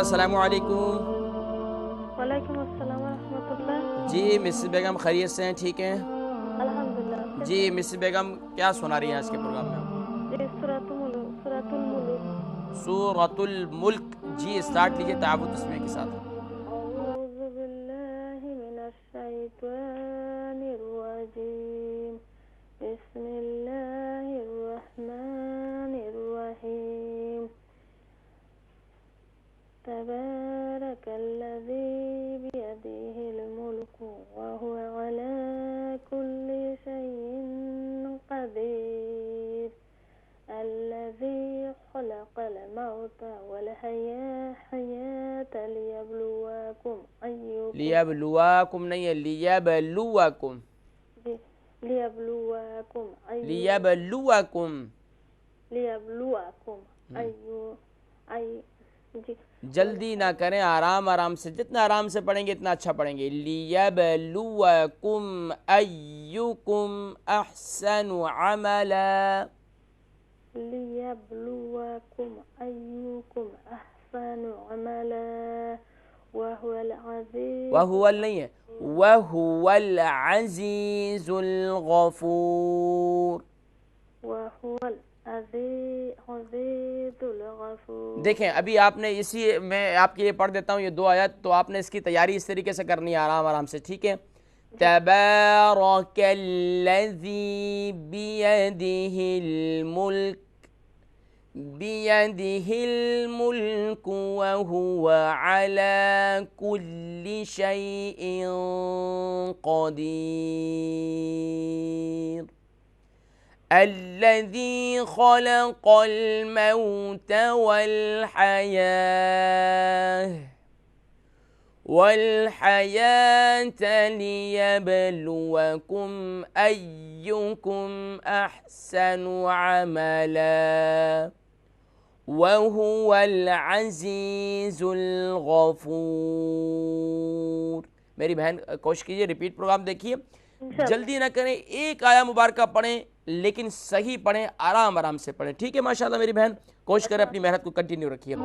अस्सलामु अलैकुम। वालेकुम अस्सलाम व रहमतुल्लाह। जी मिस बेगम खैरियत से हैं? ठीक हैं अल्हम्दुलिल्लाह, आप जी। कैसे हैं? मिस बेगम क्या सुना रही हैं आज के प्रोग्राम में आप? जी, सूरतुल मुल्क। सूरतुल मुल्क। जी स्टार्ट लीजिए ताबुत तस्मीह के साथ। औज़ु बिल्लाहि मिनश शैतानिर रजीम। बिस्मिल्लाहिर रहमानिर रहीम। तबारकल्लज़ी बियदिहिल मुल्कु व हुवा अला कुल्लि शैइन क़दीर। الذي خلق الموت والحياة ليبلوكم أيكم लियबलुवाकुम नहीं है, लियबलुवाकुम। ليبلوكم लियबलुवाकुम। ليبلوكم أي जी जल्दी ना करें, आराम आराम से, जितना आराम से पढ़ेंगे इतना अच्छा पढ़ेंगे। लियबलुवकुम अय्युकुम अहसनु अमला। ليبلوكم أيكم أحسن عملا وهو العزيز वहुवल नहीं है, वहुवल अजीजुल गफूर। وهو العزيز الغفور। देखें अभी आपने इसी मैं आपके लिए पढ़ देता हूँ ये दो आयत, तो आपने इसकी तैयारी इस तरीके से करनी है आराम आराम से, ठीक है। तबारकल्लज़ी बियदिहिल मुल्क, बियदिहिल मुल्क व हुवा अला कुल्लि शैइन क़दीर। الذي خلق الموت والحياة ليبلوكم أيكم أحسن عملا وهو العزيز الغफूर। मेरी बहन कोशिश कीजिए, रिपीट प्रोग्राम देखिए, जल्दी ना करें, एक आया मुबारका पढ़ें लेकिन सही पढ़ें, आराम आराम से पढ़ें, ठीक है। माशाल्लाह मेरी बहन, कोशिश करें, अपनी मेहनत को कंटिन्यू रखिए।